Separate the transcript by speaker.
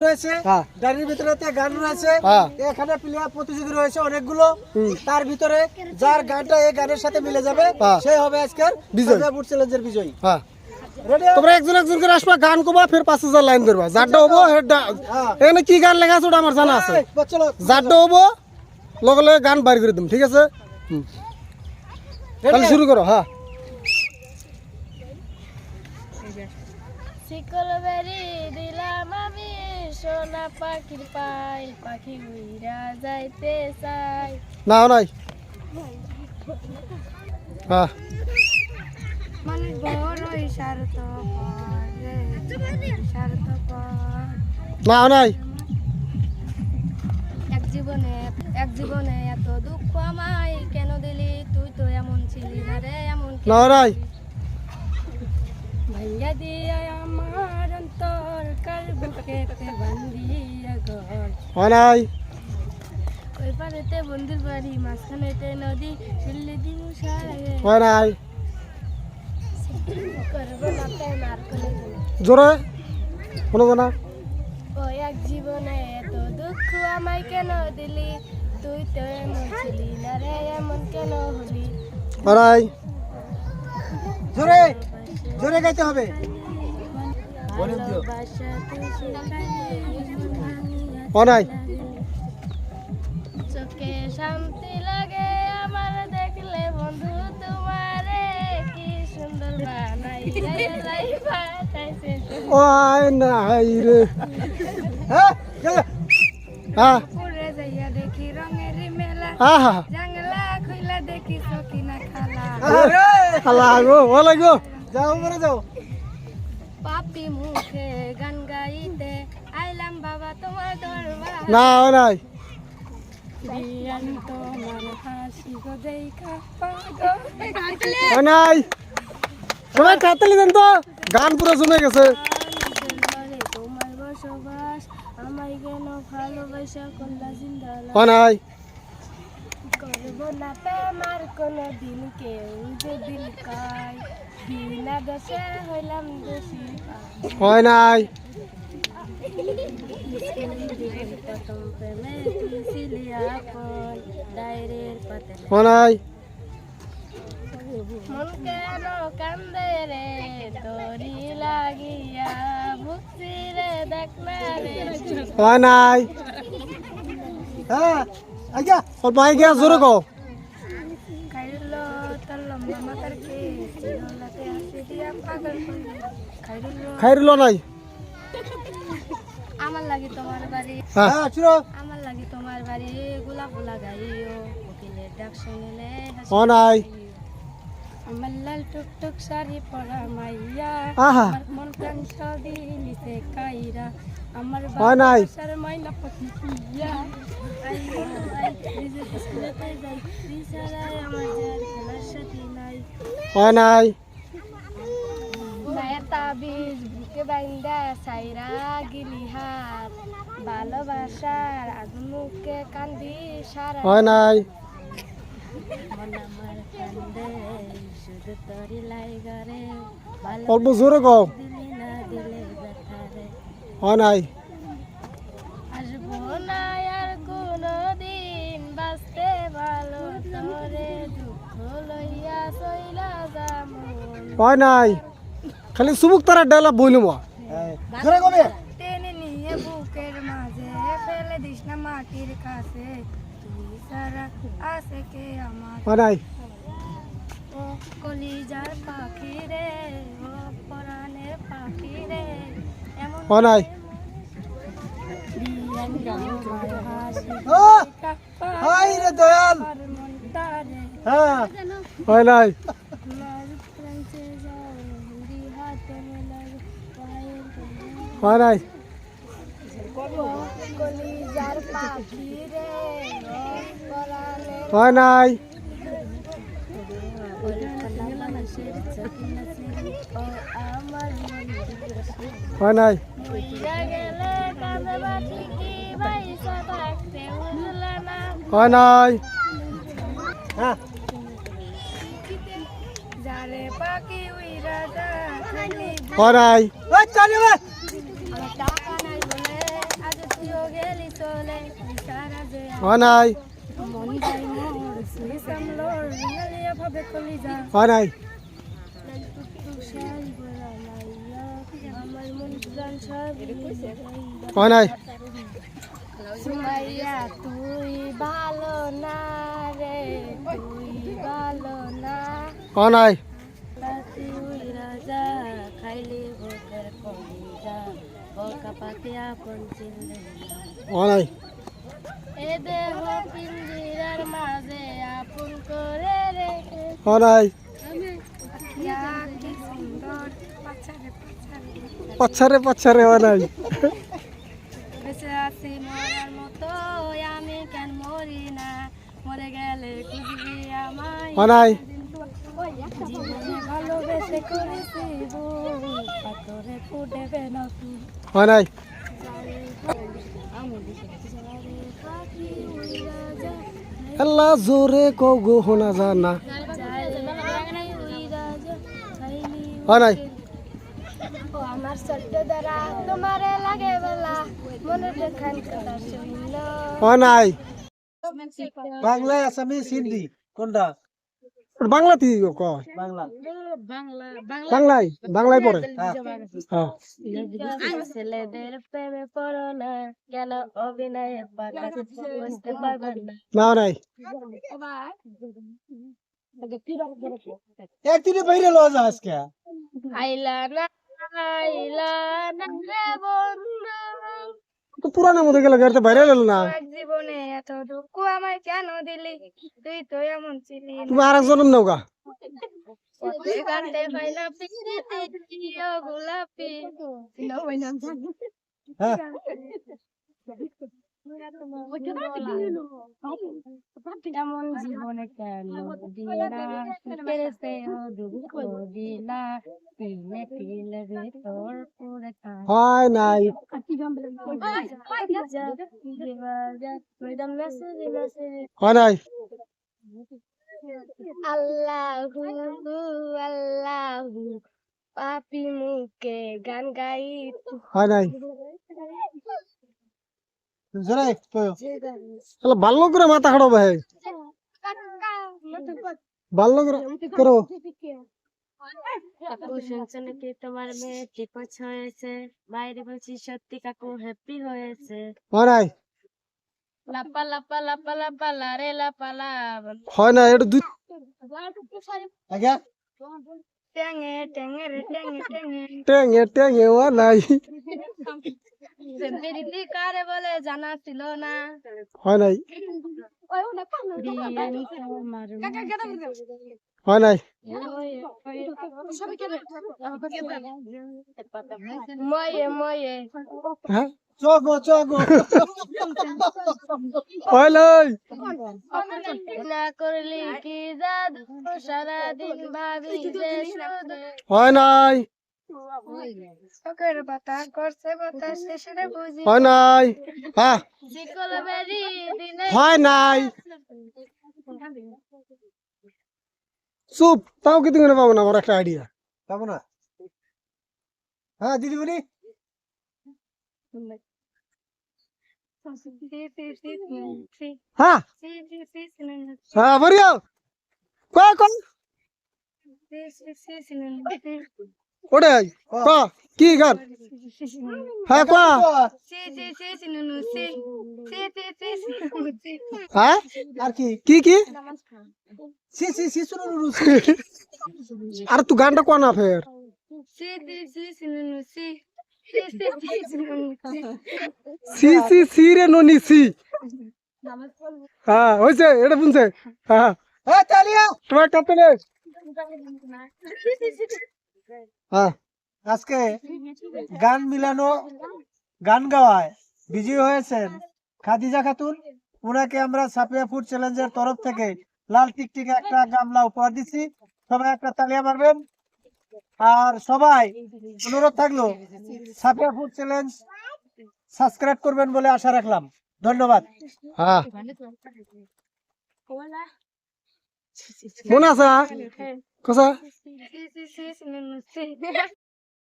Speaker 1: রয়েছে গাড়ির ভিতরে গান রয়েছে এখানে প্লেয়ার প্রতিযোগী রয়েছে অনেকগুলো তার ভিতরে যার গানটা এই গানের সাথে মিলে যাবে সে হবে আজকের বিজয়ী চ্যালেঞ্জের বিজয়ী।
Speaker 2: তোমরা একজন একজন করে আসবা গান করবা ফের 5000 লাইন ধরবা যারটা হবো এখানে কি গান লেখা আছে ওটা আমার জানা আছে যারটা হবো লগে লগে গান বাইর করে দিম ঠিক আছে তাহলে শুরু করো। হ্যাঁ
Speaker 3: শিকল বেরি দিলাম আমি সোনা পাখির পাই পাখি উইরা যাইতে চাই
Speaker 2: না নাই হ্যাঁ
Speaker 3: মানুষ বড়ই স্বার্থপর
Speaker 2: না নাই
Speaker 3: এক জীবনে এত দুঃখ আমায় কেন দিলি তুই তো এমন ছিলি না রে এমন
Speaker 2: না নাই
Speaker 3: ভাইয়া দিয়া আমার অন্তর কার বুকেতে বান্ধিয়া ঘর
Speaker 2: হয় নাই
Speaker 3: ওই পারেতে বন্ধুর বাড়ি মাঝখানেতে নদী চুল্লি দিন সারাগে
Speaker 2: হয় নাই
Speaker 3: করবো না প্রেমার কোলে
Speaker 2: জোরে কোনো জানা
Speaker 3: ওই এক জীবনে এত দুঃখ আমায় কেন দিলি তুই তো এমন ছিলি না রে এমন কেন হলি
Speaker 2: হয় নাই
Speaker 1: জোরে জোরে গাইতে হবে।
Speaker 3: ভালোবাসা তুই
Speaker 2: হয় নাই
Speaker 3: চোখে শান্তি লাগে আমার দেখলে বন্ধু তোমারে কি সুন্দর বানাইছে
Speaker 2: ওই নাই রে
Speaker 1: হ্যাঁ
Speaker 2: হ্যাঁ
Speaker 3: পুরে যাইয়া দেখি রঙের মেলা
Speaker 2: আহা
Speaker 3: জাংলা খুইলা দেখি সকিনা খালা
Speaker 2: খালা গো ভালো গো
Speaker 1: যাও মরে যাও।
Speaker 3: পাপি মুখে গান গাইতে আইলাম বাবা তোমার দরবার
Speaker 2: না হয় নাই
Speaker 3: বিয়ান তোমার হাসি গো দেখা পাগল
Speaker 2: হয় নাই সবাই তাড়াতাড়ি দেন তো গান পুরো জমে গেছে
Speaker 3: তোমার বসবাস আমায় কেন ভালোবাসা করলা জিন্দালা
Speaker 2: হয় নাই
Speaker 3: করবো না প্রেমার কোনো দিন কেউ যে দিল কায় বিনা দেশে হইলাম দেশি
Speaker 2: হয় নাই
Speaker 3: প্রথম প্রেমে তুই ছিলি আপন ডায়ের পাতে
Speaker 2: হয় নাই
Speaker 3: মন কেন কান্দে রে তোরি লাগিয়া ভুক্তি রে দেখ না রে
Speaker 2: হয় নাই
Speaker 1: হ্যাঁ আজ্ঞা
Speaker 2: অল্প আই গিয়া জোরে কও
Speaker 3: খাইলো তোর লম্বা মাথার কে চিরলাতে হাসি দিয়া পাগল খাইলো
Speaker 2: খাইরিল নাই
Speaker 3: আমার লাগি তোমার বাড়ি
Speaker 2: হ্যাঁ
Speaker 1: হ্যাঁ চুরো
Speaker 3: আমার লাগি তোমার বাড়ি গোলাপ ফুলা গাইও কোকিলের ডাক শুনিলে হাসি
Speaker 2: হয় নাই
Speaker 3: আমার লাল টুকটুক শাড়ি পরা মাইয়া
Speaker 2: আহা
Speaker 3: আমার মন প্রাণ সবই নিচে কাইরা আমার
Speaker 2: হয় নাই
Speaker 3: বাসার মাইনা পকি কিয়া আইও আই নিজে স্কুলেতে যাই বিছানায় আমার যার খেলার সাথী নাই
Speaker 2: হয় নাই
Speaker 3: মায়ের তাবিজ বুকে বাইন্দা সাইরা গিলি হাত ভালোবাসার আগুনুকে কান্দি সারা
Speaker 2: হয় নাই
Speaker 3: মন আমার কান্দে শুধু তোরি লাইগারে
Speaker 2: অল্প জোরে কও
Speaker 3: দিলি না দিলে ব্যথারে
Speaker 2: হয় নাই
Speaker 3: আসবো না আর কোনো দিন বাঁচতে ভালো তোরে দুঃখ লইয়া চইলা যামু
Speaker 2: হয় নাই খালি সুবুক তারা ডায়লগ বইলুম
Speaker 1: জোরে কবে
Speaker 3: টেনে নিয়ে বুকের মাঝে ফেলে দিস না মাটির কাছে তুই সারা আছে কে আমার
Speaker 2: হয় নাই
Speaker 3: ও কলিজার পাখি রে ও পরাণের পাখি রে এমন
Speaker 2: হয় নাই
Speaker 3: বিয়ান আমার হাসি
Speaker 1: আহ!
Speaker 3: কাপা
Speaker 1: হাই রে দয়াল
Speaker 3: আর মনটা রে
Speaker 1: হ্যাঁ
Speaker 2: হয় নাই
Speaker 3: মার প্রান্তে যাও হিন্দি হাতে মেলার পায়ের তলে।
Speaker 2: হয় নাই
Speaker 3: ও কলিজার পাখি রে ও পরাণের
Speaker 2: হয় নাই হয় নাই হয় নাই
Speaker 1: হ্যাঁ
Speaker 3: যারে পাখি উইরা যা খালি
Speaker 2: হয় নাই
Speaker 1: ওই চালিয়ে
Speaker 3: টাকা নাই বলে মাঝে
Speaker 2: হয় নাই
Speaker 3: মন যাই মোর সুই সামলোর রিঙালিয়া ভাবে কলিজা
Speaker 2: হয় নাই
Speaker 3: তুষার বলা লাইয়া আমার মন প্রাণ সব
Speaker 2: হয় নাই
Speaker 3: সুমাইয়া তুই ভালো না রে তুই ভালো না
Speaker 2: হয় নাই
Speaker 3: তুই রাজা খাইলি ভোগের কলিজা বকা পাতিয়া পঞ্চিলে
Speaker 2: হয় নাই
Speaker 3: এ দেহ পিঞ্জিরার মাঝে আপন করে রেখে
Speaker 2: হয় নাই
Speaker 3: ইয়া কি সুন্দর পাছারে
Speaker 2: পচ্ছারে হয় নাই
Speaker 3: বেঁচে আছি মরার মতো আমি কেন মরি না মরে গেলে খুঁজবি আমায়
Speaker 2: হয় নাই
Speaker 3: জীবনে ভালোবেসে করেছি ভুল পাথরে ফুটবে না ফুল
Speaker 2: হয় নাই
Speaker 3: পাখি উড়া যায়
Speaker 2: আল্লাহ জোরে কও গো হোনা জানা হয় নাই
Speaker 3: ও আমার সত্য দ্বারা তোমারে লাগে বলা মনে দেখান কথা শুনল
Speaker 2: হয় নাই
Speaker 1: বাংলা আসামিস হিন্দি কোনটা?
Speaker 2: বাংলাতে কয়
Speaker 1: বাংলা।
Speaker 2: বাংলায় পড়ে হ্যাঁ
Speaker 3: ছেলেদের প্রেমে পড়ো না কেন অভিনয়ে পাকা বুঝতে পারবেন না
Speaker 2: না নাই
Speaker 1: একদিনে বাইরে লওয়া যায় আজকে।
Speaker 3: আইলা না রে বন্ধু
Speaker 2: তো পুরানো মধ্যে গেলে গাড়িতে বাইরে এলো না
Speaker 3: এক জীবনে এত দুঃখ আমায় কেন দিলি তুই তো এমন ছিলি না।
Speaker 2: তুমি আরেকজন নাও গা
Speaker 3: পথে ঘাটে পাইলাম পিরিতি ও গোলাপি
Speaker 1: হ্যাঁ
Speaker 3: এমন জীবনে কেন দিলা কেড়েছে ও দুঃখ দিলা তিলে তিলে ভিতর পুরে
Speaker 2: হয় নাই হয় নাই
Speaker 3: আল্লাহু আল্লাহু পাপি মুখে গান গাই
Speaker 2: হয় নাই
Speaker 1: জোরে কয়ো।
Speaker 2: তাহলে ভালো করে মাথা খাড়ো ভাই ভালো করে করো
Speaker 3: কাকু শুনছো নাকি তোমার মেয়ে টিপস হয়েছে বাইরে বলছি সত্যি কাকু হ্যাপি হয়েছে
Speaker 2: হয় নাই
Speaker 3: লাপা লাপা লাপা লাপা লারে লাপা লাভ
Speaker 2: হয় নাই এটা দুই
Speaker 1: আগে
Speaker 3: টেঙে টেঙে রে টেঙে টেঙে
Speaker 2: টেঙে টেঙে হয় নাই
Speaker 3: প্রীতি কারে বলে জানা ছিল না
Speaker 2: হয় নাই
Speaker 3: বিয়ানি তোমার
Speaker 2: হয় নাই
Speaker 3: ময়ে ময়ে
Speaker 2: হ্যাঁ
Speaker 1: চগো চগো
Speaker 2: হয় নাই
Speaker 3: না করলি কি জাদু সারাদিন ভাবি যে শুধু
Speaker 2: হয় নাই
Speaker 3: চোখের পাতা করছে বাতাস শেষে বুঝি
Speaker 2: হয় নাই হ্যাঁ
Speaker 3: শিকল বেরি দিনে
Speaker 2: হয় নাই চুপ তাও কি তুমি পাবো না আমার একটা আইডিয়া
Speaker 1: পাবো না। হ্যাঁ দিদি বলি
Speaker 2: হ্যাঁ হ্যাঁ বলিও কয় কয় ওরে ক কি গান হ্যাঁ ক হ্যাঁ
Speaker 1: আর কি
Speaker 2: কি কি
Speaker 1: সি সি সি শুনো
Speaker 2: আর তুই গানটা কো না ফের সি সি সি রে ননি সি হ্যাঁ হয়েছে এটা শুনছে হ্যাঁ
Speaker 1: হ্যাঁ তালিয়া
Speaker 2: তোমার কাছে নে হ্যাঁ
Speaker 1: আজকে গান মিলানো গান গাওয়ায় বিজয়ী হয়েছেন খাদিজা খাতুন। ওনাকে আমরা সাপিয়া ফুড চ্যালেঞ্জের তরফ থেকে লাল টিকটিকে একটা গামলা উপহার দিচ্ছি। সবাই একটা তালিয়া মারবেন। আর সবাই অনুরোধ থাকলো সাপিয়া ফুড চ্যালেঞ্জ সাবস্ক্রাইব করবেন বলে আশা রাখলাম। ধন্যবাদ।
Speaker 2: হ্যাঁ মনে আছে কথা